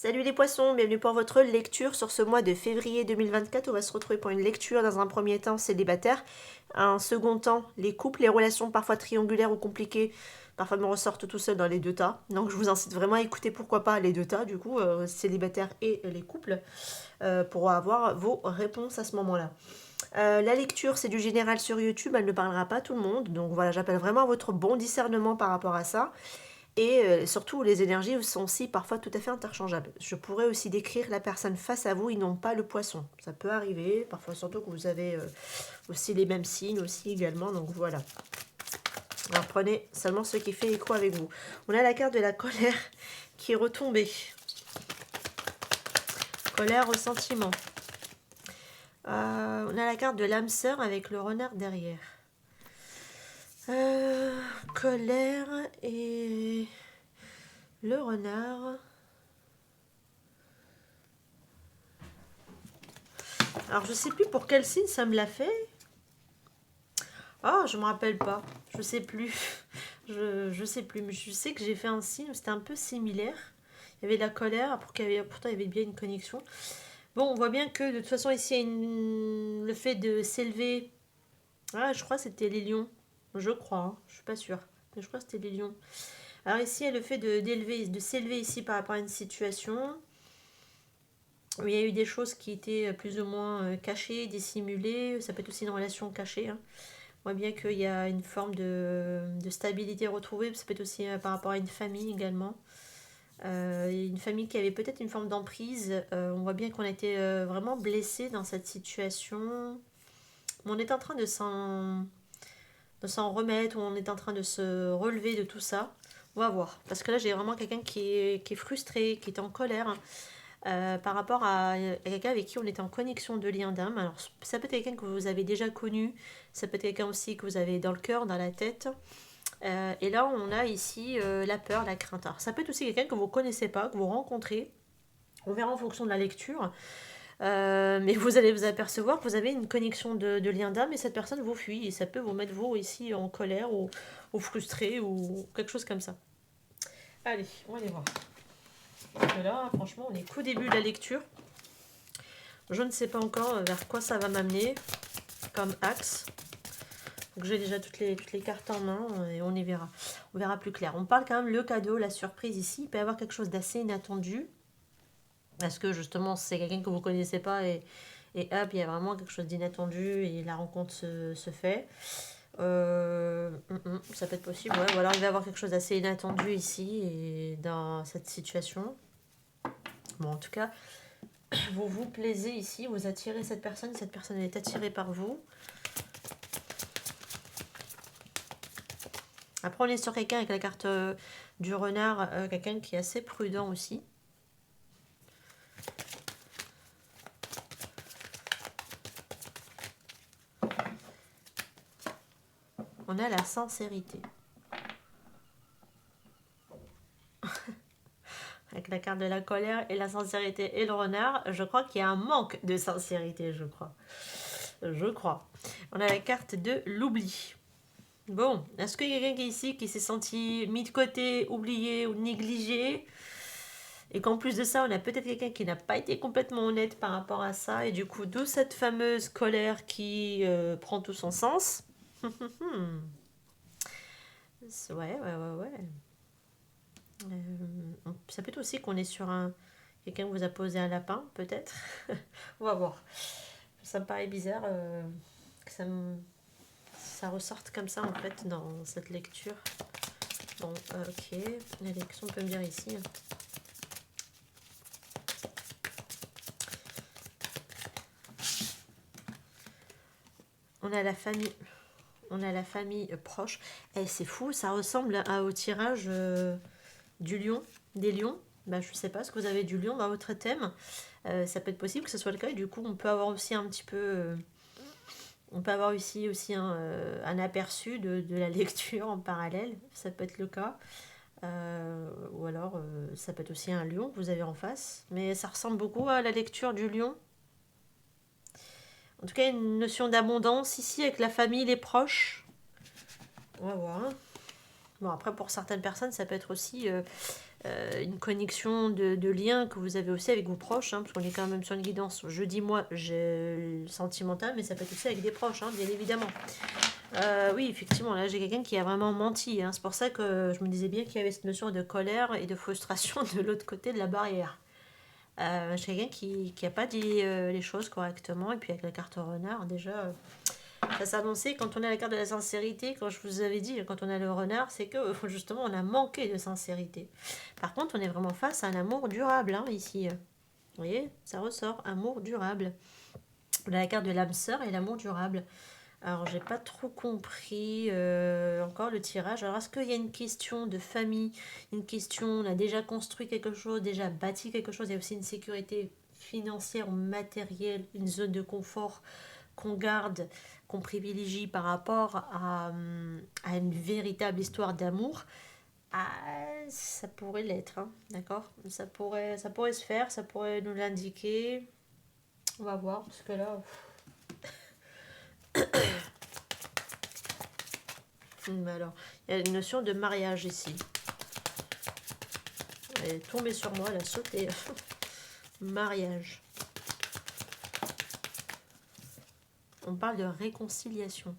Salut les poissons, bienvenue pour votre lecture sur ce mois de février 2024. On va se retrouver pour une lecture dans un premier temps célibataire, un second temps les couples, les relations parfois triangulaires ou compliquées, parfois me ressortent tout seul dans les deux tas. Donc je vous incite vraiment à écouter pourquoi pas les deux tas du coup, célibataire et les couples, pour avoir vos réponses à ce moment-là. La lecture c'est du général sur YouTube, elle ne parlera pas à tout le monde, donc voilà j'appelle vraiment à votre bon discernement par rapport à ça. Et surtout, les énergies sont aussi parfois tout à fait interchangeables. Je pourrais aussi décrire la personne face à vous, ils n'ont pas le poisson. Ça peut arriver, parfois surtout que vous avez aussi les mêmes signes aussi également, donc voilà. Alors prenez seulement ce qui fait écho avec vous. On a la carte de la colère qui est retombée. Colère, ressentiment. On a la carte de l'âme sœur avec le renard derrière. Colère et le renard. Alors, je sais plus pour quel signe ça me l'a fait. Oh, je me rappelle pas. Je sais plus. Je sais plus. Mais je sais que j'ai fait un signe où c'était un peu similaire. Il y avait de la colère, pourtant il y avait bien une connexion. Bon, on voit bien que de toute façon ici, il y a le fait de s'élever. Ah, je crois que c'était les lions. Je crois, hein. Je suis pas sûre. Mais je crois que c'était les lions. Alors ici, il y a le fait de s'élever ici par rapport à une situation. Il y a eu des choses qui étaient plus ou moins cachées, dissimulées. Ça peut être aussi une relation cachée, hein. On voit bien qu'il y a une forme de stabilité retrouvée. Ça peut être aussi par rapport à une famille également. Une famille qui avait peut-être une forme d'emprise. On voit bien qu'on a été vraiment blessé dans cette situation. On est en train de s'en remettre, ou on est en train de se relever de tout ça. On va voir. Parce que là, j'ai vraiment quelqu'un qui est frustré, qui est en colère. Par rapport à quelqu'un avec qui on était en connexion de lien d'âme. Alors, ça peut être quelqu'un que vous avez déjà connu, ça peut être quelqu'un aussi que vous avez dans le cœur, dans la tête. Et là, on a ici la peur, la crainte. Alors, ça peut être aussi quelqu'un que vous ne connaissez pas, que vous rencontrez. On verra en fonction de la lecture. Mais vous allez vous apercevoir que vous avez une connexion de lien d'âme et cette personne vous fuit. Et ça peut vous mettre, vous, ici, en colère ou frustré ou quelque chose comme ça. Allez, on va aller voir. Parce que là, franchement, on est qu'au début de la lecture. Je ne sais pas encore vers quoi ça va m'amener comme axe. Donc j'ai déjà toutes les cartes en main et on y verra. On verra plus clair. On parle quand même le cadeau, la surprise ici. Il peut y avoir quelque chose d'assez inattendu. Parce que justement, c'est quelqu'un que vous ne connaissez pas et hop, il y a vraiment quelque chose d'inattendu et la rencontre se fait. Ça peut être possible, ouais. Ou alors il va y avoir quelque chose d'assez inattendu ici et dans cette situation. Bon, en tout cas, vous vous plaisez ici, vous attirez cette personne est attirée par vous. Après, on est sur quelqu'un avec la carte du renard, quelqu'un qui est assez prudent aussi. On a la sincérité. Avec la carte de la colère et la sincérité et le renard, je crois qu'il y a un manque de sincérité, je crois. On a la carte de l'oubli. Bon, est-ce qu'il y a quelqu'un ici qui s'est senti mis de côté, oublié ou négligé? Et qu'en plus de ça, on a peut-être quelqu'un qui n'a pas été complètement honnête par rapport à ça. Et du coup, d'où cette fameuse colère qui prend tout son sens. Ouais. Ça peut être aussi qu'on est sur quelqu'un vous a posé un lapin, peut-être. On va voir. Ça me paraît bizarre que ça ressorte comme ça, en fait, dans cette lecture. Bon, ok. La lecture, on peut me dire ici. On a la famille proche. Et c'est fou, ça ressemble au tirage du lion, des lions. Bah, je sais pas, est-ce que vous avez du lion dans votre thème? Ça peut être possible que ce soit le cas. Et du coup, on peut avoir aussi un petit peu... on peut avoir ici aussi un aperçu de la lecture en parallèle. Ça peut être le cas. Ou alors, ça peut être aussi un lion que vous avez en face. Mais ça ressemble beaucoup à la lecture du lion. En tout cas, une notion d'abondance ici avec la famille, les proches. On va voir. Bon, après, pour certaines personnes, ça peut être aussi une connexion de lien que vous avez aussi avec vos proches, hein, parce qu'on est quand même sur une guidance, je dis moi, sentimentale, mais ça peut être aussi avec des proches, hein, bien évidemment. Oui, effectivement, là j'ai quelqu'un qui a vraiment menti, hein. C'est pour ça que je me disais bien qu'il y avait cette notion de colère et de frustration de l'autre côté de la barrière. J'ai quelqu'un qui n'a pas dit les choses correctement, et puis avec la carte renard, déjà, ça s'annonçait quand on a la carte de la sincérité, quand je vous avais dit, quand on a le renard, c'est que justement on a manqué de sincérité. Par contre, on est vraiment face à un amour durable, hein, ici. Vous voyez, ça ressort, amour durable. On a la carte de l'âme sœur et l'amour durable. Alors, j'ai pas trop compris encore le tirage. Alors, est-ce qu'il y a une question de famille, une question, on a déjà construit quelque chose, déjà bâti quelque chose, il y a aussi une sécurité financière ou matérielle, une zone de confort qu'on garde, qu'on privilégie par rapport à une véritable histoire d'amour. Ah, ça pourrait l'être, hein, d'accord, ça pourrait se faire, ça pourrait nous l'indiquer. On va voir, parce que là... Alors, il y a une notion de mariage ici. Elle est tombée sur moi, elle a sauté. Mariage. On parle de réconciliation.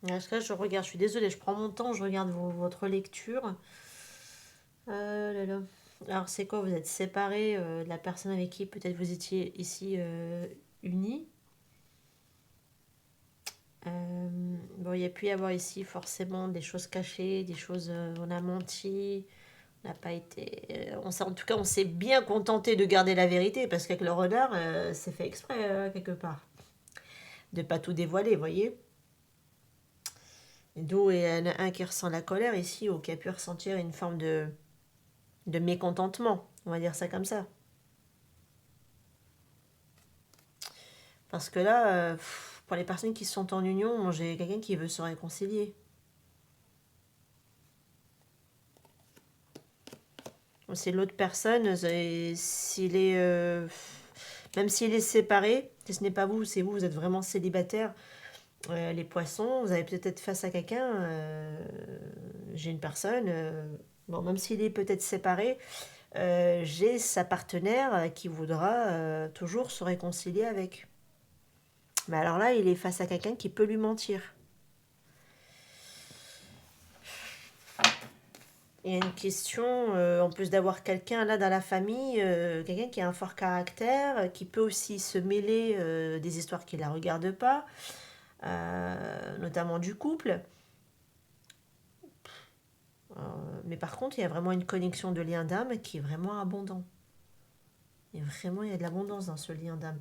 Parce que là, je regarde, je suis désolée, je prends mon temps, je regarde votre lecture. Là, là. Alors, c'est quoi? Vous êtes séparés de la personne avec qui peut-être vous étiez ici unis. Bon, il y a pu y avoir ici forcément des choses cachées, des choses... on a menti, on n'a pas été... en tout cas, on s'est bien contenté de garder la vérité, parce qu'avec le renard, c'est fait exprès, quelque part. De pas tout dévoiler, vous voyez. D'où il y en a un qui ressent la colère ici, ou qui a pu ressentir une forme de mécontentement, on va dire ça comme ça. Parce que là, pour les personnes qui sont en union, j'ai quelqu'un qui veut se réconcilier. C'est l'autre personne, s'il est, même s'il est séparé, si ce n'est pas vous, c'est vous, vous êtes vraiment célibataire. Les poissons, vous avez peut-être être face à quelqu'un, j'ai une personne, bon, même s'il est peut-être séparé, j'ai sa partenaire qui voudra toujours se réconcilier avec. Mais alors là, il est face à quelqu'un qui peut lui mentir. Il y a une question, en plus d'avoir quelqu'un là dans la famille, quelqu'un qui a un fort caractère, qui peut aussi se mêler des histoires qui ne la regardent pas, notamment du couple. Mais par contre, il y a vraiment une connexion de lien d'âme qui est vraiment abondant. Et vraiment, il y a de l'abondance dans ce lien d'âme.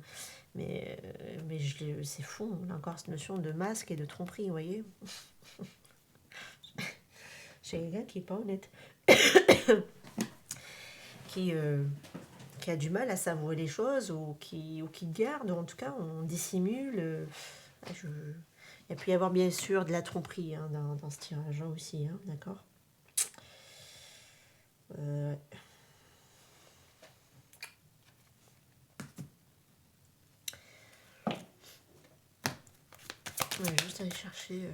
Mais c'est fou, on a encore cette notion de masque et de tromperie, vous voyez. J'ai quelqu'un qui n'est pas honnête. qui a du mal à savourer les choses, ou qui garde, ou en tout cas, on dissimule. Il y a pu y avoir bien sûr de la tromperie, hein, dans ce tirage aussi, hein, d'accord. On va juste aller chercher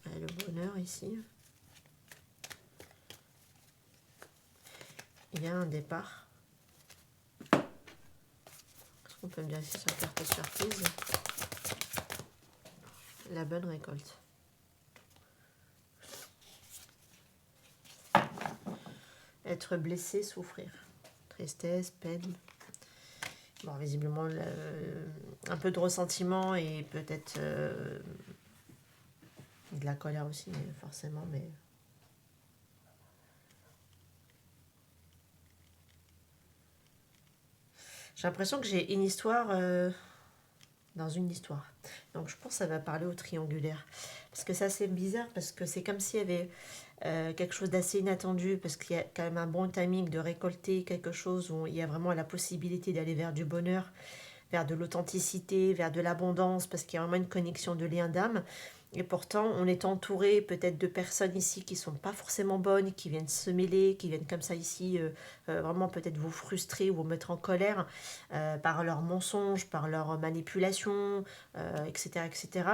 le bonheur ici. Il y a un départ. Est-ce qu'on peut me dire ici sur la carte surprise? La bonne récolte. Être blessé, souffrir. Tristesse, peine. Bon, visiblement, un peu de ressentiment et peut-être de la colère aussi, forcément, mais... J'ai l'impression que j'ai une histoire dans une histoire. Donc je pense que ça va parler au triangulaire. Parce que ça, c'est bizarre, parce que c'est comme s'il y avait quelque chose d'assez inattendu, parce qu'il y a quand même un bon timing de récolter quelque chose où il y a vraiment la possibilité d'aller vers du bonheur, vers de l'authenticité, vers de l'abondance, parce qu'il y a vraiment une connexion de lien d'âme. Et pourtant, on est entouré peut-être de personnes ici qui sont pas forcément bonnes, qui viennent se mêler, qui viennent comme ça ici, vraiment peut-être vous frustrer ou vous mettre en colère par leurs mensonges, par leurs manipulations, etc., etc.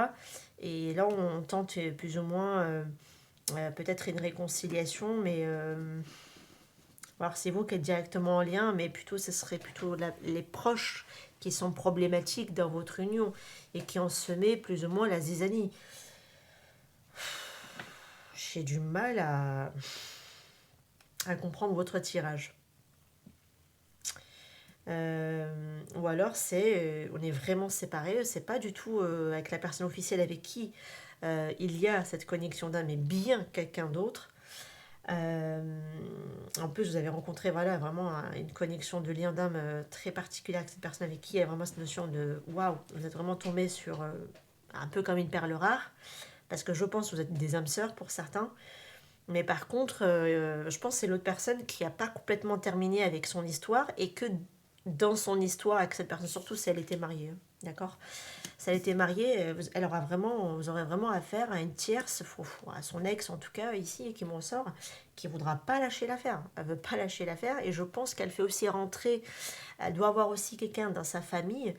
Et là, on tente plus ou moins peut-être une réconciliation, mais alors c'est vous qui êtes directement en lien, mais plutôt ce serait plutôt les proches qui sont problématiques dans votre union et qui ont semé plus ou moins la zizanie. J'ai du mal à comprendre votre tirage. Ou alors on est vraiment séparés, c'est pas du tout avec la personne officielle avec qui il y a cette connexion d'âme, mais bien quelqu'un d'autre. En plus, vous avez rencontré voilà, vraiment une connexion de lien d'âme très particulière avec cette personne avec qui il y a vraiment cette notion de waouh, vous êtes vraiment tombé sur un peu comme une perle rare, parce que je pense que vous êtes des âmes sœurs pour certains. Mais par contre, je pense que c'est l'autre personne qui n'a pas complètement terminé avec son histoire et que dans son histoire avec cette personne, surtout si elle était mariée, d'accord. Si elle était mariée, elle aura vraiment, vous aurez vraiment affaire à une tierce, à son ex en tout cas ici, qui m'en sort, qui ne voudra pas lâcher l'affaire. Elle ne veut pas lâcher l'affaire et je pense qu'elle fait aussi rentrer, elle doit avoir aussi quelqu'un dans sa famille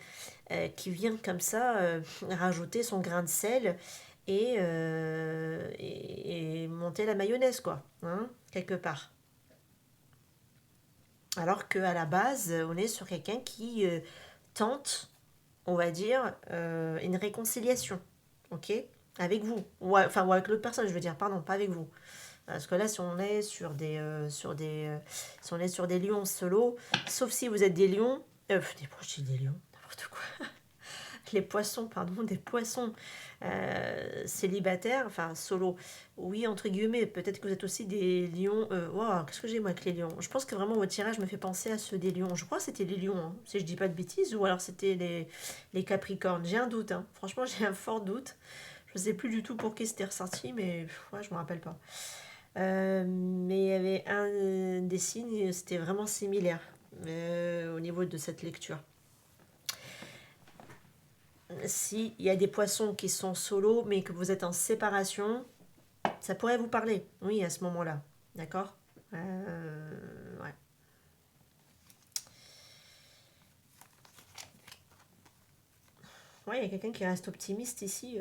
qui vient comme ça rajouter son grain de sel et monter la mayonnaise, quoi, hein, quelque part. Alors qu'à la base, on est sur quelqu'un qui tente, on va dire, une réconciliation, ok, avec vous, enfin, ou avec l'autre personne, je veux dire, pardon, pas avec vous. Parce que là, si on est si on est sur des lions solo, sauf si vous êtes des lions, des lions, n'importe quoi. Les poissons, pardon, des poissons célibataires, enfin solo, oui, entre guillemets, peut-être que vous êtes aussi des lions. Wow, qu'est-ce que j'ai moi avec les lions? Je pense que vraiment votre tirage me fait penser à ceux des lions. Je crois que c'était les lions, hein, si je dis pas de bêtises, ou alors c'était les capricornes. J'ai un doute, hein. Franchement, j'ai un fort doute. Je sais plus du tout pour qui c'était ressorti, mais ouais, je me rappelle pas. Mais il y avait un des signes, c'était vraiment similaire au niveau de cette lecture. S'il y a des poissons qui sont solo, mais que vous êtes en séparation, ça pourrait vous parler, oui, à ce moment-là. D'accord. Ouais. Ouais, il y a quelqu'un qui reste optimiste ici.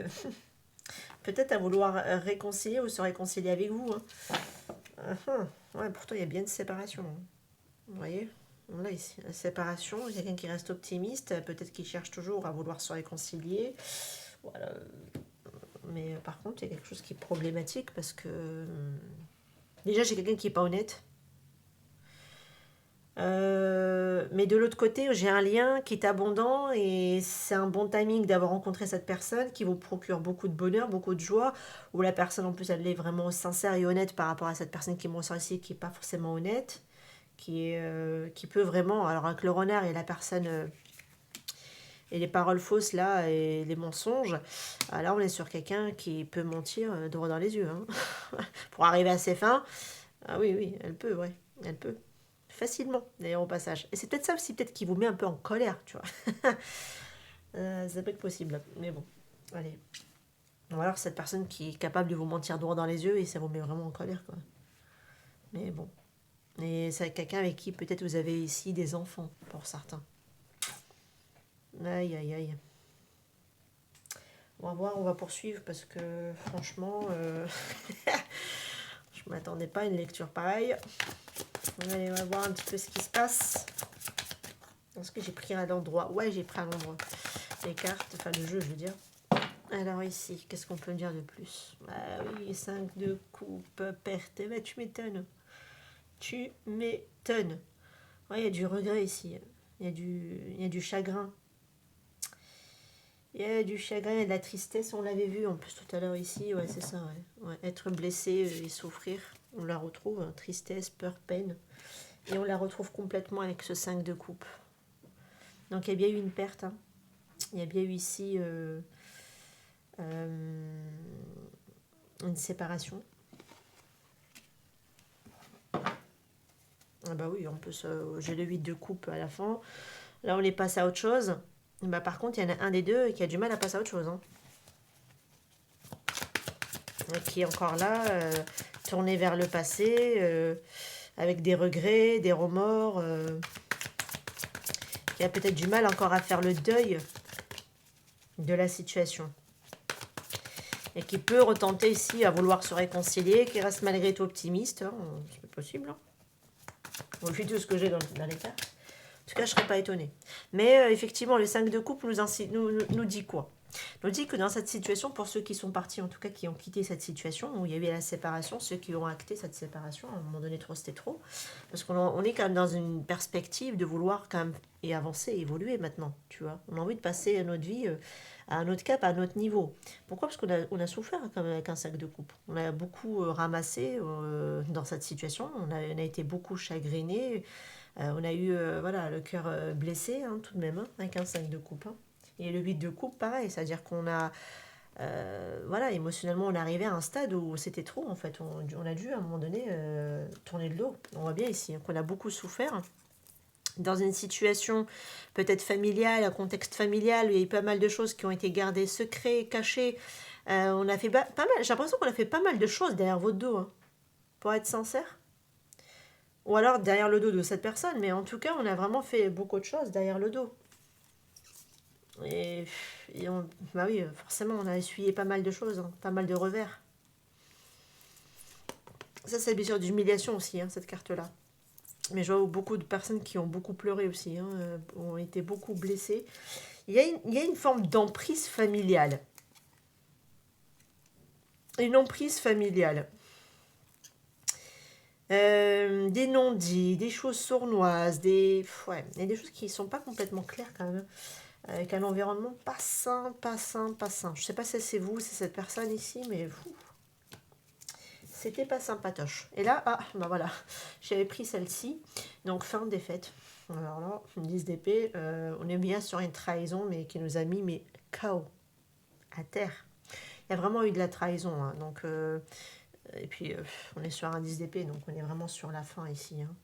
Peut-être à vouloir réconcilier ou se réconcilier avec vous. Hein. Ouais, pourtant, il y a bien une séparation. Hein. Vous voyez. Là, ici, la séparation, il y a quelqu'un qui reste optimiste, peut-être qu'il cherche toujours à vouloir se réconcilier. Voilà. Mais par contre, il y a quelque chose qui est problématique parce que déjà, j'ai quelqu'un qui n'est pas honnête. Mais de l'autre côté, j'ai un lien qui est abondant et c'est un bon timing d'avoir rencontré cette personne qui vous procure beaucoup de bonheur, beaucoup de joie, où la personne en plus elle est vraiment sincère et honnête par rapport à cette personne qui me ressort ici qui n'est pas forcément honnête, qui peut vraiment, alors avec le renard et la personne et les paroles fausses là et les mensonges, là on est sur quelqu'un qui peut mentir droit dans les yeux. Hein. Pour arriver à ses fins, ah oui, oui, elle peut, ouais, elle peut. Facilement, d'ailleurs, au passage. Et c'est peut-être ça aussi, peut-être qui vous met un peu en colère, tu vois. Ça peut être possible. Mais bon, allez. Ou alors cette personne qui est capable de vous mentir droit dans les yeux et ça vous met vraiment en colère, quoi. Mais bon. Et c'est quelqu'un avec qui peut-être vous avez ici des enfants, pour certains. Aïe, aïe, aïe. On va voir, on va poursuivre parce que franchement, je m'attendais pas à une lecture pareille. Allez, on va voir un petit peu ce qui se passe. Est-ce que j'ai pris à l'endroit? Ouais, j'ai pris à l'endroit. Les cartes, enfin le jeu, je veux dire. Alors ici, qu'est-ce qu'on peut me dire de plus? Ah oui, 5 de coupe, perte. Bah, tu m'étonnes. Tu m'étonnes. Ouais, il y a du regret ici. Il y a du chagrin. Il y a du chagrin et de la tristesse, on l'avait vu en plus tout à l'heure ici. Ouais, c'est ça, ouais. Ouais, être blessé et souffrir, on la retrouve. Hein, tristesse, peur, peine. Et on la retrouve complètement avec ce 5 de coupe. Donc il y a bien eu une perte. Hein. Il y a bien eu ici une séparation. Ah bah oui, en plus j'ai le 8 de coupe à la fin. Là on est passé à autre chose. Bah par contre il y en a un des deux qui a du mal à passer à autre chose. Hein. qui est encore là, tourné vers le passé, avec des regrets, des remords, qui a peut-être du mal encore à faire le deuil de la situation. Et qui peut retenter ici à vouloir se réconcilier, qui reste malgré tout optimiste. Hein, c'est possible. Hein. Au vu de ce que j'ai dans les cartes. En tout cas, je ne serais pas étonnée. Mais effectivement, le 5 de coupe nous dit quoi? Nous dit que dans cette situation, pour ceux qui sont partis, en tout cas qui ont quitté cette situation, où il y avait la séparation, ceux qui ont acté cette séparation, à un moment donné, trop c'était trop. Parce qu'on est quand même dans une perspective de vouloir quand même et avancer, évoluer maintenant, tu vois. On a envie de passer notre vie à un autre cap, à un autre niveau. Pourquoi? Parce qu'on a souffert quand même avec un sac de coupe. On a beaucoup ramassé dans cette situation, on a été beaucoup chagrinés, on a eu voilà, le cœur blessé hein, tout de même, hein, avec un 5 de coupe. Hein. Et le 8 de coupe, pareil, c'est-à-dire qu'on a, voilà, émotionnellement, on est arrivé à un stade où c'était trop, en fait. On a dû, à un moment donné, tourner le dos. On voit bien ici hein, qu'on a beaucoup souffert. Dans une situation peut-être familiale, un contexte familial, où il y a eu pas mal de choses qui ont été gardées secrets, cachées. On a fait pas mal, j'ai l'impression qu'on a fait pas mal de choses derrière votre dos, hein, pour être sincère. Ou alors derrière le dos de cette personne, mais en tout cas, on a vraiment fait beaucoup de choses derrière le dos. Et bah oui, forcément, on a essuyé pas mal de choses, hein, pas mal de revers. Ça, c'est bien sûr d'humiliation aussi, hein, cette carte-là. Mais je vois beaucoup de personnes qui ont beaucoup pleuré aussi, hein, ont été beaucoup blessées. Il y a une forme d'emprise familiale. Une emprise familiale. Des non-dits, des choses sournoises, ouais, il y a des choses qui ne sont pas complètement claires quand même. Avec un environnement pas sain, pas sain, pas sain. Je sais pas si c'est vous, c'est cette personne ici, mais c'était pas sympatoche. Et là, ah, bah voilà, j'avais pris celle-ci, donc fin de défaite. Alors là, une 10 d'épée, on est bien sur une trahison, mais qui nous a mis KO, à terre. Il y a vraiment eu de la trahison, hein, donc... et puis, on est sur un 10 d'épée, donc on est vraiment sur la fin ici. Hein.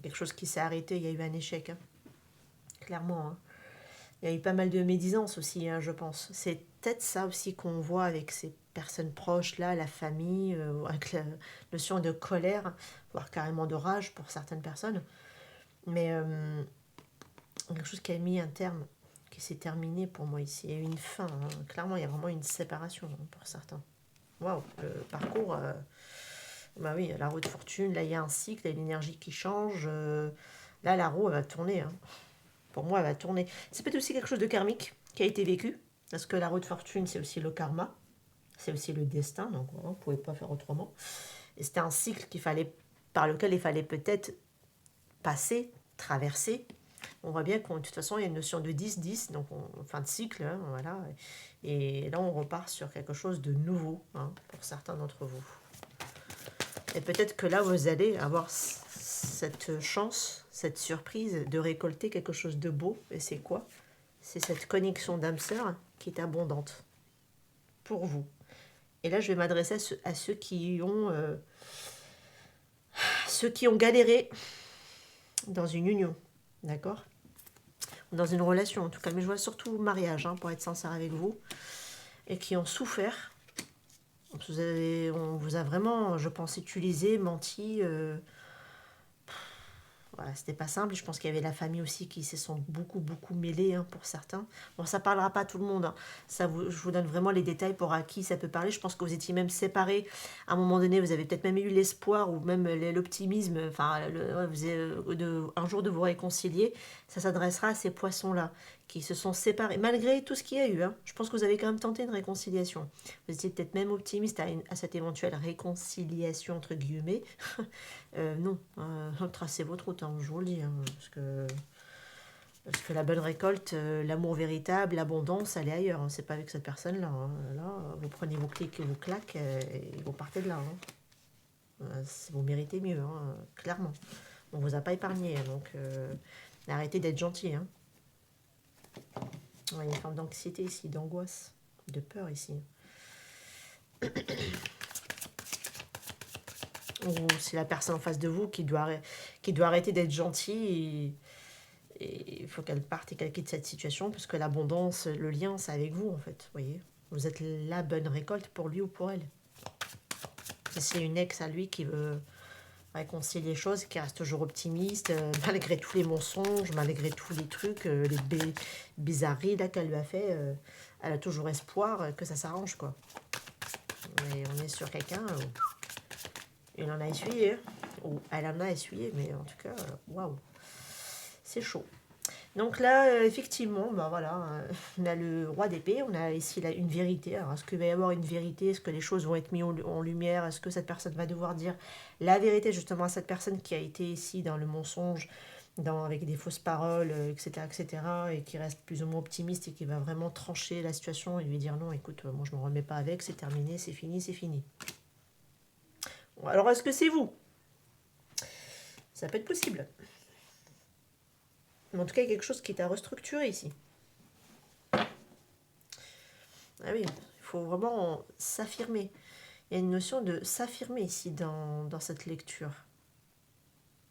Quelque chose qui s'est arrêté, il y a eu un échec, hein. Clairement. Hein. Il y a eu pas mal de médisance aussi, hein, je pense. C'est peut-être ça aussi qu'on voit avec ces personnes proches, là, la famille, avec la notion de colère, voire carrément de rage pour certaines personnes. Mais quelque chose qui a mis un terme, qui s'est terminé pour moi ici. Il y a eu une fin. Hein. Clairement, il y a vraiment une séparation hein, pour certains. Waouh, le parcours... bah oui, la roue de fortune, là il y a un cycle, il y a l'énergie qui change. Là, la roue, elle va tourner. Hein. Pour moi, elle va tourner. C'est peut-être aussi quelque chose de karmique qui a été vécu. Parce que la roue de fortune, c'est aussi le karma. C'est aussi le destin. Donc, on ne pouvait pas faire autrement. Et c'était un cycle par lequel il fallait peut-être passer, traverser. On voit bien qu'de toute façon, il y a une notion de 10-10, donc fin de cycle. Hein, voilà. Et là, on repart sur quelque chose de nouveau hein, pour certains d'entre vous. Et peut-être que là, vous allez avoir cette chance, cette surprise de récolter quelque chose de beau. Et c'est quoi? C'est cette connexion d'âme sœur qui est abondante pour vous. Et là, je vais m'adresser à ceux qui ont galéré dans une union, d'accord? Dans une relation en tout cas, mais je vois surtout mariage, hein, pour être sincère avec vous, et qui ont souffert. On vous a vraiment, je pense, utilisé, menti. Voilà, c'était pas simple. Je pense qu'il y avait la famille aussi qui se sont beaucoup mêlés hein, pour certains. Bon, ça parlera pas à tout le monde. Hein. Je vous donne vraiment les détails pour à qui ça peut parler. Je pense que vous étiez même séparés. À un moment donné, vous avez peut-être même eu l'espoir ou même l'optimisme, enfin, un jour de vous réconcilier. Ça s'adressera à ces poissons-là qui se sont séparés, malgré tout ce qu'il y a eu. Hein. Je pense que vous avez quand même tenté une réconciliation. Vous étiez peut-être même optimiste à cette éventuelle réconciliation, entre guillemets. Non, tracez votre route, hein, je vous le dis. Hein, parce que la bonne récolte, l'amour véritable, l'abondance, elle est ailleurs. Hein, c'est pas avec cette personne-là. Hein. Là, vous prenez vos clics et vos claques et vous partez de là. Hein. Vous méritez mieux, hein, clairement. On vous a pas épargné, hein, donc arrêtez d'être gentil. Hein. Il y a une forme d'anxiété ici, d'angoisse, de peur ici. Ou c'est la personne en face de vous qui doit arrêter d'être gentille et il faut qu'elle parte et qu'elle quitte cette situation parce que l'abondance, le lien, c'est avec vous en fait. Vous voyez, vous êtes la bonne récolte pour lui ou pour elle. C'est une ex à lui qui veut réconcilier les choses, qui reste toujours optimiste, malgré tous les mensonges, malgré tous les trucs, les bizarreries là qu'elle lui a fait. Elle a toujours espoir que ça s'arrange, quoi. Mais on est sur quelqu'un, il en a essuyé, ou elle en a essuyé, mais en tout cas, waouh, c'est chaud. Donc là, effectivement, bah voilà, on a le roi d'épée, on a ici là, une vérité. Alors, est-ce qu'il va y avoir une vérité? Est-ce que les choses vont être mises en lumière? Est-ce que cette personne va devoir dire la vérité justement à cette personne qui a été ici dans le mensonge, avec des fausses paroles, etc., etc., et qui reste plus ou moins optimiste et qui va vraiment trancher la situation et lui dire non, écoute, moi je ne me remets pas avec, c'est terminé, c'est fini, c'est fini. Bon, alors, est-ce que c'est vous? Ça peut être possible. Mais en tout cas, il y a quelque chose qui est à restructurer ici. Ah oui, il faut vraiment s'affirmer. Il y a une notion de s'affirmer ici dans cette lecture.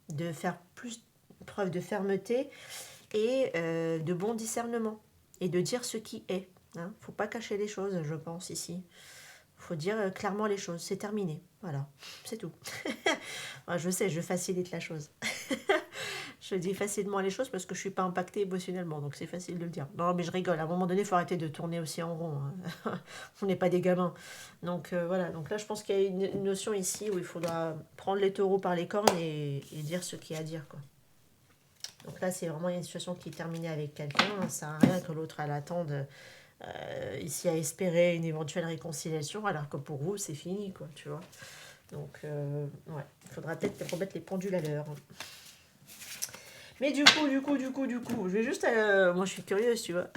De faire plus preuve de fermeté et de bon discernement. Et de dire ce qui est. Il ne faut pas cacher les choses, je pense, ici. Il faut dire clairement les choses. C'est terminé. Voilà, c'est tout. Je sais, je facilite la chose. Je dis facilement les choses parce que je ne suis pas impactée émotionnellement, donc c'est facile de le dire. Non, mais je rigole. À un moment donné, il faut arrêter de tourner aussi en rond. On n'est pas des gamins. Donc voilà. Donc là, je pense qu'il y a une notion ici où il faudra prendre les taureaux par les cornes et dire ce qu'il y a à dire, quoi. Donc là, c'est vraiment une situation qui est terminée avec quelqu'un. Ça ne sert à rien que l'autre elle attende ici à espérer une éventuelle réconciliation, alors que pour vous, c'est fini, quoi, tu vois. Donc, ouais, il faudra peut-être remettre les pendules à l'heure. Mais du coup, je vais juste... moi, je suis curieuse, tu vois.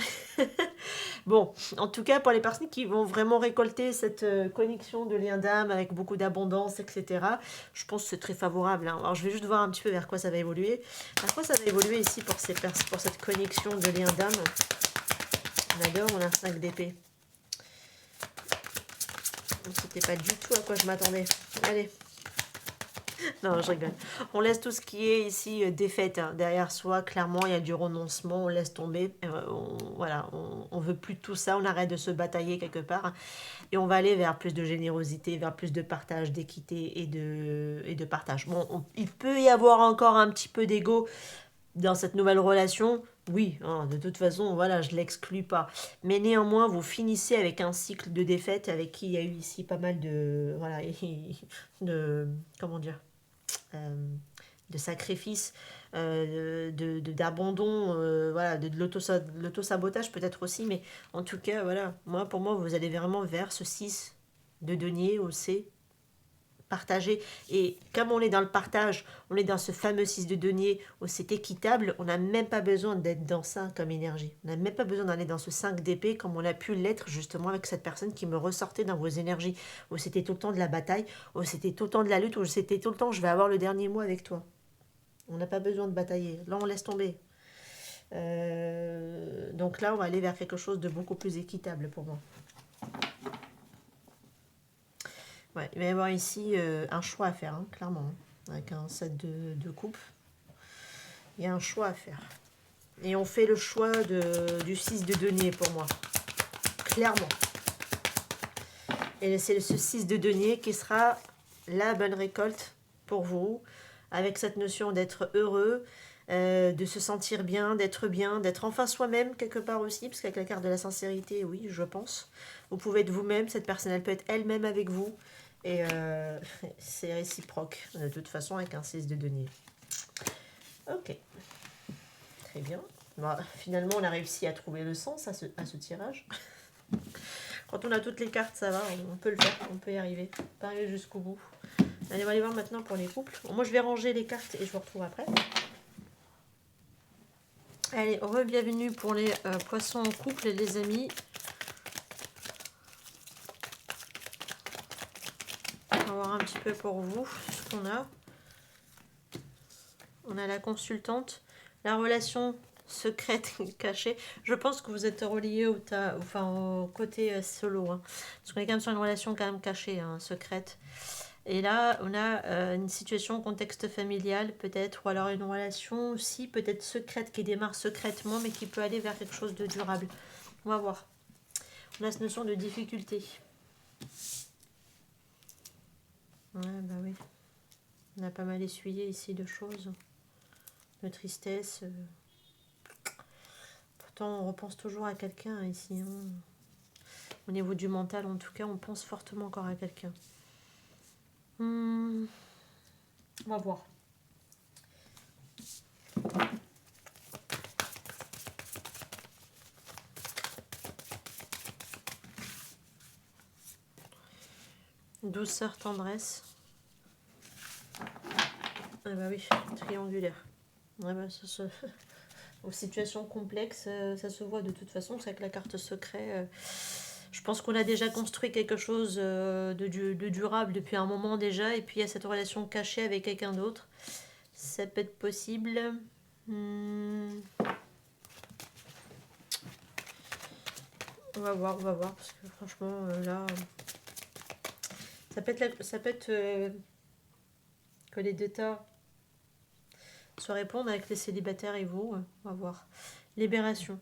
Bon, en tout cas, pour les personnes qui vont vraiment récolter cette connexion de lien d'âme avec beaucoup d'abondance, etc., je pense que c'est très favorable. Hein. Alors, je vais juste voir un petit peu vers quoi ça va évoluer. Vers quoi ça va évoluer ici pour cette connexion de lien d'âme. On adore, on a un 5 d'épée. C'était pas du tout à quoi je m'attendais. Allez. Non, je rigole. On laisse tout ce qui est ici défaite derrière soi. Clairement, il y a du renoncement. On laisse tomber. Voilà, on veut plus de tout ça. On arrête de se batailler quelque part. Et on va aller vers plus de générosité, vers plus de partage, d'équité et de partage. Bon, il peut y avoir encore un petit peu d'ego dans cette nouvelle relation. Oui, de toute façon, voilà, je ne l'exclus pas. Mais néanmoins, vous finissez avec un cycle de défaite avec qui il y a eu ici pas mal de... Voilà, comment dire de sacrifice, d'abandon, voilà, de l'auto-sabotage peut-être aussi, mais en tout cas, voilà, pour moi, vous allez vraiment vers ce 6 de denier au C, partager. Et comme on est dans le partage, on est dans ce fameux 6 de denier où c'est équitable, on n'a même pas besoin d'être dans ça comme énergie. On n'a même pas besoin d'aller dans ce 5 d'épée comme on a pu l'être justement avec cette personne qui me ressortait dans vos énergies, où c'était tout le temps de la bataille, où c'était tout le temps de la lutte, où c'était tout le temps je vais avoir le dernier mot avec toi. On n'a pas besoin de batailler. Là, on laisse tomber. Donc là, on va aller vers quelque chose de beaucoup plus équitable pour moi. Ouais, il va y avoir ici un choix à faire, hein, clairement. Avec un set de coupe. Il y a un choix à faire. Et on fait le choix du 6 de denier pour moi. Clairement. Et c'est ce 6 de denier qui sera la bonne récolte pour vous. Avec cette notion d'être heureux, de se sentir bien, d'être enfin soi-même quelque part aussi, parce qu'avec la carte de la sincérité, oui, je pense. Vous pouvez être vous-même, cette personne, elle peut être elle-même avec vous. Et c'est réciproque, de toute façon, avec un 6 de denier. Ok. Très bien. Bon, finalement, on a réussi à trouver le sens à ce tirage. Quand on a toutes les cartes, ça va, on peut le faire, on peut y arriver. Pas aller jusqu'au bout. Allez, on va aller voir maintenant pour les couples. Bon, moi, je vais ranger les cartes et je vous retrouve après. Allez, bienvenue pour les poissons en couple, les amis. On va voir un petit peu pour vous ce qu'on a. On a la consultante, la relation secrète cachée. Je pense que vous êtes reliés au côté solo. Hein. Parce qu'on est quand même sur une relation quand même cachée, hein, secrète. Et là, on a une situation, contexte familial peut-être, ou alors une relation aussi peut-être secrète qui démarre secrètement, mais qui peut aller vers quelque chose de durable. On va voir. On a cette notion de difficulté. Ouais, bah oui. On a pas mal essuyé ici de choses, de tristesse. Pourtant, on repense toujours à quelqu'un ici. Hein. Au niveau du mental, en tout cas, on pense fortement encore à quelqu'un. On va voir. Douceur, tendresse. Ah bah oui, triangulaire. Ouais bah aux situations complexes, ça se voit de toute façon. C'est avec la carte secret. Je pense qu'on a déjà construit quelque chose de durable depuis un moment déjà. Et puis il y a cette relation cachée avec quelqu'un d'autre. Ça peut être possible. On va voir. Parce que franchement, là... Ça peut être que les deux tas se répondent avec les célibataires et vous. On va voir. Libération.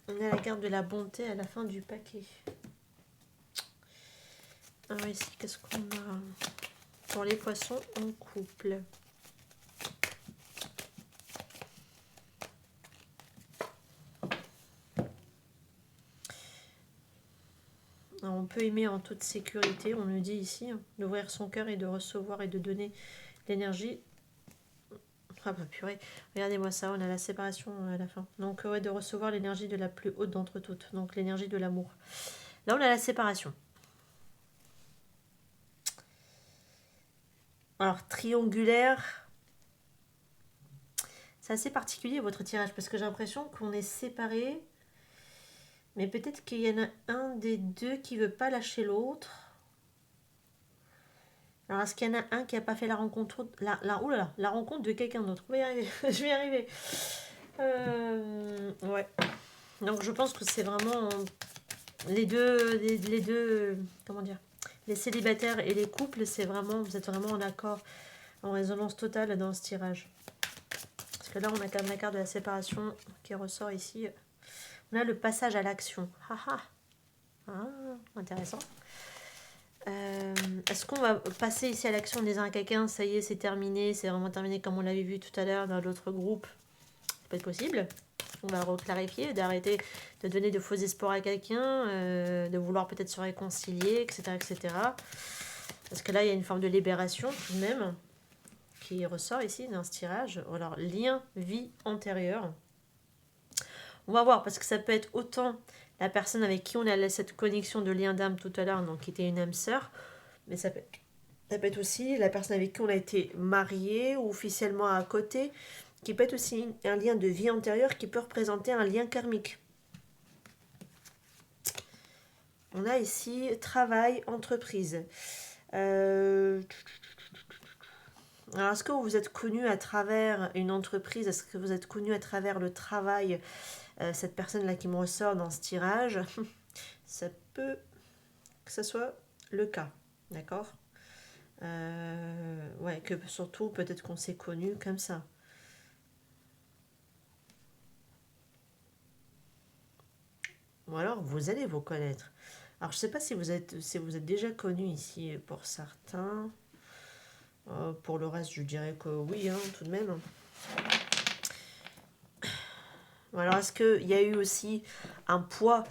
On a la carte de la bonté à la fin du paquet. Alors ici, qu'est-ce qu'on a pour les poissons en couple? Alors, on peut aimer en toute sécurité, on nous dit ici, hein, d'ouvrir son cœur et de recevoir et de donner l'énergie. Ah bah purée, regardez-moi ça, on a la séparation à la fin. Donc ouais, de recevoir l'énergie de la plus haute d'entre toutes, donc l'énergie de l'amour. Là, on a la séparation. Alors, triangulaire, c'est assez particulier votre tirage, parce que j'ai l'impression qu'on est séparés, mais peut-être qu'il y en a un des deux qui veut pas lâcher l'autre. Alors, est-ce qu'il y en a un qui n'a pas fait la rencontre, la rencontre de quelqu'un d'autre? Je vais y arriver. Je vais y arriver. Ouais. Donc, je pense que c'est vraiment les deux, comment dire, les célibataires et les couples, c'est vraiment, vous êtes vraiment en accord, en résonance totale dans ce tirage. Parce que là, on a quand même la carte de la séparation qui ressort ici. On a le passage à l'action. Intéressant. Est-ce qu'on va passer ici à l'action en disant à quelqu'un, ça y est, c'est terminé, c'est vraiment terminé comme on l'avait vu tout à l'heure dans l'autre groupe? Ça peut être possible. On va reclarifier, d'arrêter de donner de faux espoirs à quelqu'un, de vouloir peut-être se réconcilier, etc., etc. Parce que là, il y a une forme de libération tout de même qui ressort ici dans ce tirage. Alors, lien, vie antérieure. On va voir, parce que ça peut être autant la personne avec qui on a cette connexion de lien d'âme tout à l'heure, donc qui était une âme sœur, mais ça peut être aussi la personne avec qui on a été marié ou officiellement à côté, qui peut être aussi un lien de vie antérieure qui peut représenter un lien karmique. On a ici travail, entreprise. Alors, est-ce que vous êtes connu à travers une entreprise? Est-ce que vous êtes connu à travers le travail? Cette personne-là qui me ressort dans ce tirage, ça peut que ce soit le cas, d'accord? Ouais, que surtout, peut-être qu'on s'est connu comme ça. Ou alors, vous allez vous connaître. Alors, je ne sais pas si vous êtes déjà connu ici pour certains. Pour le reste, je dirais que oui, hein, tout de même. Alors, est-ce qu'il y a eu aussi un poids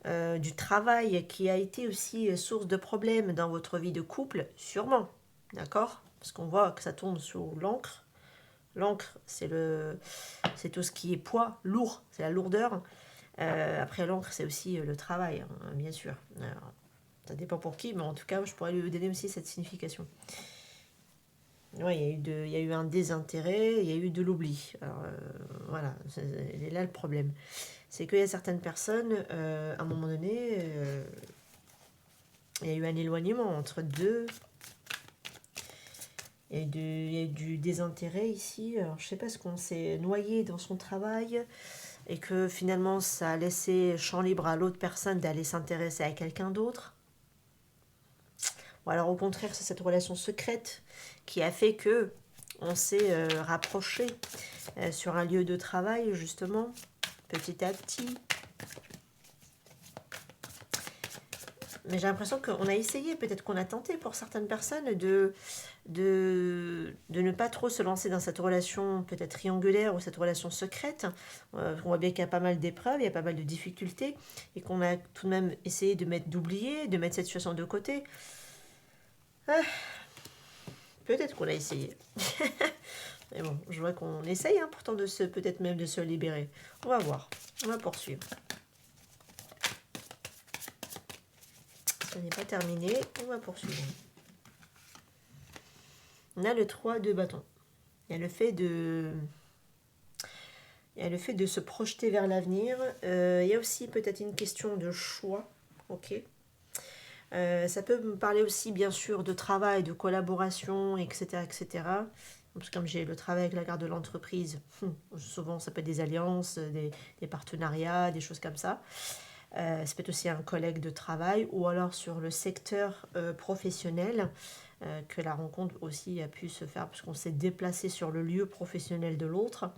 du travail qui a été aussi source de problèmes dans votre vie de couple? Sûrement, d'accord? Parce qu'on voit que ça tourne sur l'encre. L'encre, c'est tout ce qui est poids, lourd, c'est la lourdeur. Après, l'encre, c'est aussi le travail, hein, bien sûr. Alors, ça dépend pour qui, mais en tout cas, je pourrais lui donner aussi cette signification. Ouais, il y a eu un désintérêt, il y a eu de l'oubli. Alors, voilà, c'est là le problème. C'est qu'il y a certaines personnes, à un moment donné, il y a eu un éloignement entre deux. Il y a eu du désintérêt ici. Alors, je ne sais pas, ce qu'on s'est noyé dans son travail et que finalement, ça a laissé champ libre à l'autre personne d'aller s'intéresser à quelqu'un d'autre. Ou alors, au contraire, c'est cette relation secrète qui a fait que on s'est rapproché sur un lieu de travail, justement, petit à petit. Mais j'ai l'impression qu'on a essayé, peut-être qu'on a tenté pour certaines personnes de ne pas trop se lancer dans cette relation peut-être triangulaire ou cette relation secrète. On voit bien qu'il y a pas mal d'épreuves, il y a pas mal de difficultés et qu'on a tout de même essayé d'oublier, de mettre cette situation de côté. Ah, peut-être qu'on a essayé. Mais bon, je vois qu'on essaye pourtant peut-être même de se libérer. On va voir, on va poursuivre. Ce n'est pas terminé, on va poursuivre. On a le 3 de bâton. Il y a le fait de se projeter vers l'avenir. Il y a aussi peut-être une question de choix. Ok. Ça peut me parler aussi bien sûr de travail, de collaboration, etc. etc. Parce que comme j'ai le travail avec la garde de l'entreprise, souvent ça peut être des alliances, des partenariats, des choses comme ça. Ça peut être aussi un collègue de travail ou alors sur le secteur professionnel que la rencontre aussi a pu se faire parce qu'on s'est déplacé sur le lieu professionnel de l'autre.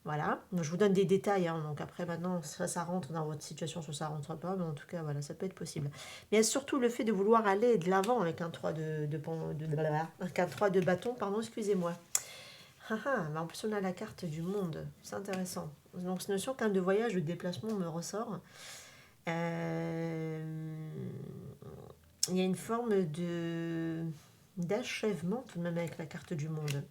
Voilà, donc, je vous donne des détails, donc après maintenant, ça rentre dans votre situation, soit ça rentre pas, mais en tout cas, voilà, ça peut être possible. Mais il y a surtout le fait de vouloir aller de l'avant avec un 3 avec un 3 de bâton, pardon, excusez-moi. Mais en plus on a la carte du monde, c'est intéressant. Donc cette notion quand même de voyage, de déplacement me ressort. Il y a une forme d'achèvement tout de même avec la carte du monde.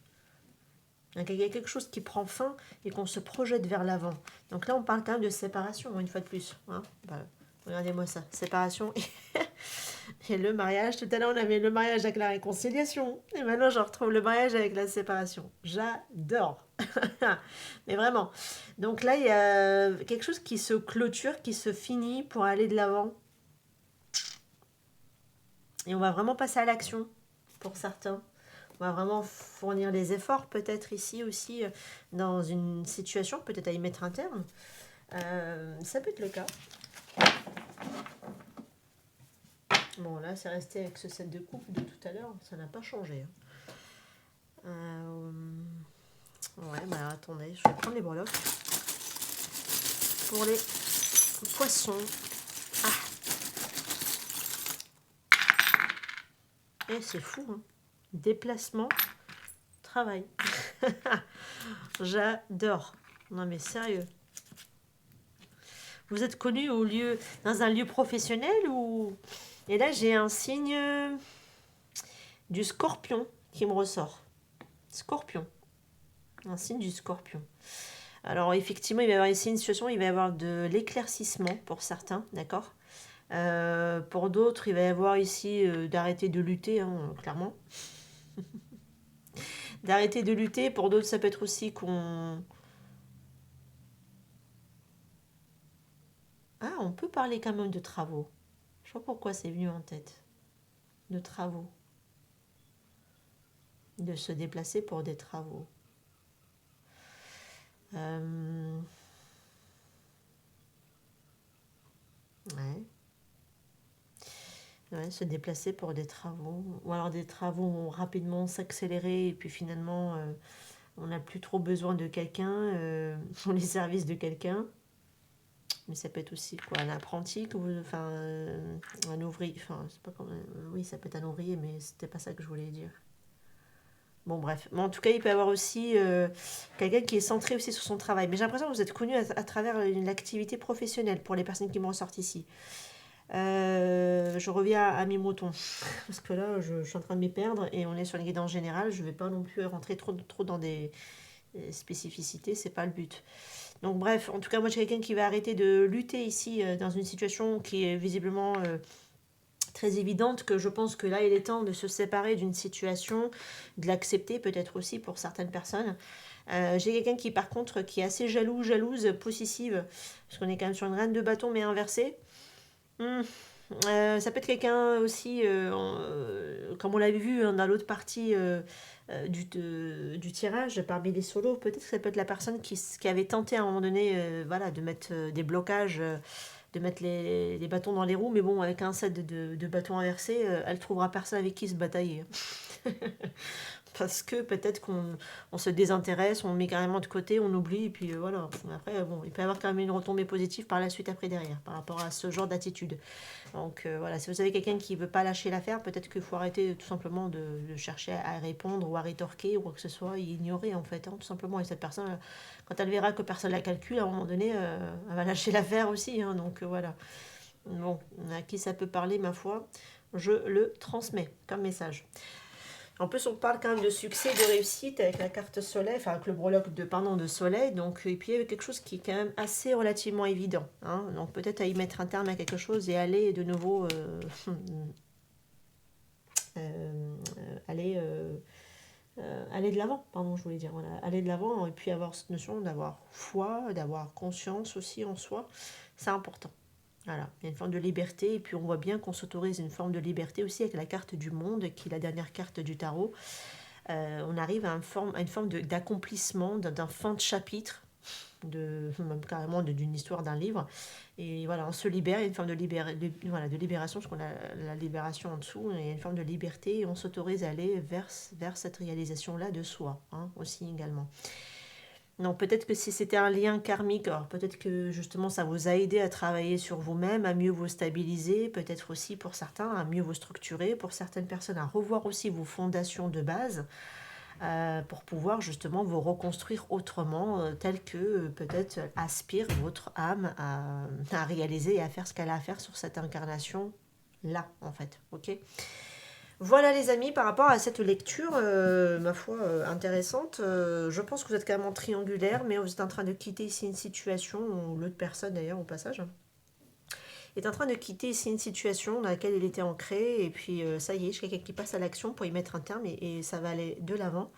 Donc, il y a quelque chose qui prend fin et qu'on se projette vers l'avant. Donc là, on parle quand même de séparation, une fois de plus. Regardez-moi ça, séparation et le mariage. Tout à l'heure, on avait le mariage avec la réconciliation. Et maintenant, je retrouve le mariage avec la séparation. J'adore. Mais vraiment. Donc là, il y a quelque chose qui se clôture, qui se finit pour aller de l'avant. Et on va vraiment passer à l'action pour certains. On va vraiment fournir des efforts peut-être ici aussi dans une situation, peut-être à y mettre un terme. Ça peut être le cas. Bon, là, c'est resté avec ce set de coupe de tout à l'heure. Ça n'a pas changé. Ouais, bah attendez, je vais prendre les breloques. Pour les poissons. Et c'est fou, hein. Déplacement, travail. J'adore. Non mais sérieux. Vous êtes connu dans un lieu professionnel ou... Et là j'ai un signe du scorpion qui me ressort. Scorpion. Un signe du scorpion. Alors effectivement il va y avoir ici une situation, il va y avoir de l'éclaircissement pour certains, d'accord. Pour d'autres, il va y avoir ici d'arrêter de lutter, clairement. D'arrêter de lutter. Pour d'autres, ça peut être aussi qu'on... Ah, on peut parler quand même de travaux. Je sais pas pourquoi c'est venu en tête. De travaux. De se déplacer pour des travaux. Ouais, se déplacer pour des travaux. Ou alors des travaux vont rapidement s'accélérer et puis finalement, on n'a plus trop besoin de quelqu'un, pour les services de quelqu'un. Mais ça peut être aussi quoi, un apprenti, un ouvrier. C'est pas comme, oui, ça peut être un ouvrier, mais c'était pas ça que je voulais dire. Bon, bref. Mais en tout cas, il peut y avoir aussi quelqu'un qui est centré aussi sur son travail. Mais j'ai l'impression que vous êtes connu à travers une activité professionnelle pour les personnes qui me ressortent ici. Je reviens à mes moutons. Parce que là, je suis en train de m'y perdre et on est sur les guides en général. Je ne vais pas non plus rentrer trop dans des spécificités. C'est pas le but. Donc bref, en tout cas, moi, j'ai quelqu'un qui va arrêter de lutter ici dans une situation qui est visiblement très évidente, que je pense que là, il est temps de se séparer d'une situation, de l'accepter peut-être aussi pour certaines personnes. J'ai quelqu'un qui, par contre, qui est assez jalouse, possessive, parce qu'on est quand même sur une reine de bâton, mais inversée. Ça peut être quelqu'un aussi, comme on l'avait vu dans l'autre partie du tirage, parmi les solos, peut-être que ça peut être la personne qui avait tenté à un moment donné de mettre des blocages, de mettre les bâtons dans les roues, mais bon, avec un set de bâtons inversés, elle trouvera personne avec qui se batailler. Parce que peut-être qu'on se désintéresse, on met carrément de côté, on oublie, et puis voilà. Après, bon, il peut y avoir quand même une retombée positive par la suite après derrière, par rapport à ce genre d'attitude. Donc voilà, si vous avez quelqu'un qui ne veut pas lâcher l'affaire, peut-être qu'il faut arrêter tout simplement de chercher à répondre ou à rétorquer ou quoi que ce soit, et ignorer en fait, hein, tout simplement. Et cette personne, quand elle verra que personne ne la calcule, à un moment donné, elle va lâcher l'affaire aussi. Hein, donc voilà. Bon, à qui ça peut parler, ma foi, je le transmets comme message. En plus, on parle quand même de succès, de réussite avec la carte soleil, enfin avec le breloque de, pardon, de soleil. Donc, et puis il y avait quelque chose qui est quand même assez relativement évident. Hein. Donc peut-être à y mettre un terme à quelque chose et aller de nouveau aller, aller de l'avant, pardon, je voulais dire. Voilà, aller de l'avant et puis avoir cette notion d'avoir foi, d'avoir conscience aussi en soi. C'est important. Voilà, il y a une forme de liberté, et puis on voit bien qu'on s'autorise une forme de liberté aussi avec la carte du monde, qui est la dernière carte du tarot. On arrive à une forme d'accomplissement, d'un fin de chapitre, même carrément d'une histoire d'un livre. Et voilà, on se libère, il y a une forme voilà, de libération, parce qu'on a la libération en dessous, et il y a une forme de liberté, et on s'autorise à aller vers cette réalisation-là de soi, hein, aussi également. Non, peut-être que si c'était un lien karmique, alors peut-être que justement ça vous a aidé à travailler sur vous-même, à mieux vous stabiliser, peut-être aussi pour certains à mieux vous structurer, pour certaines personnes à revoir aussi vos fondations de base, pour pouvoir justement vous reconstruire autrement, tel que peut-être aspire votre âme à réaliser et à faire ce qu'elle a à faire sur cette incarnation-là, en fait. Ok. Voilà les amis, par rapport à cette lecture, ma foi, intéressante, je pense que vous êtes quand même en triangulaire, mais vous êtes en train de quitter ici une situation, ou l'autre personne d'ailleurs au passage, est en train de quitter ici une situation dans laquelle il était ancré, et puis ça y est, j'ai quelqu'un qui passe à l'action pour y mettre un terme, et ça va aller de l'avant.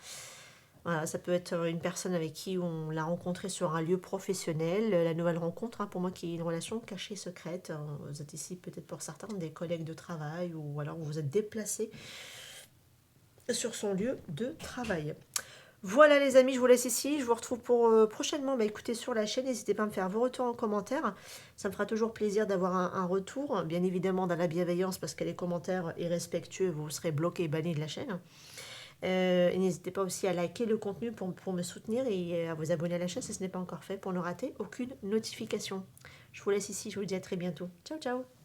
Voilà, ça peut être une personne avec qui on l'a rencontré sur un lieu professionnel, la nouvelle rencontre, hein, pour moi qui est une relation cachée, secrète. Vous êtes ici peut-être pour certains des collègues de travail, ou alors vous vous êtes déplacé sur son lieu de travail. Voilà les amis, je vous laisse ici. Je vous retrouve pour prochainement. Bah, écoutez sur la chaîne, n'hésitez pas à me faire vos retours en commentaire. Ça me fera toujours plaisir d'avoir un retour, bien évidemment dans la bienveillance, parce que les commentaires irrespectueux, vous serez bloqués et bannis de la chaîne. Et n'hésitez pas aussi à liker le contenu pour me soutenir, et à vous abonner à la chaîne si ce n'est pas encore fait, pour ne rater aucune notification. Je vous laisse ici, je vous dis à très bientôt. Ciao ciao.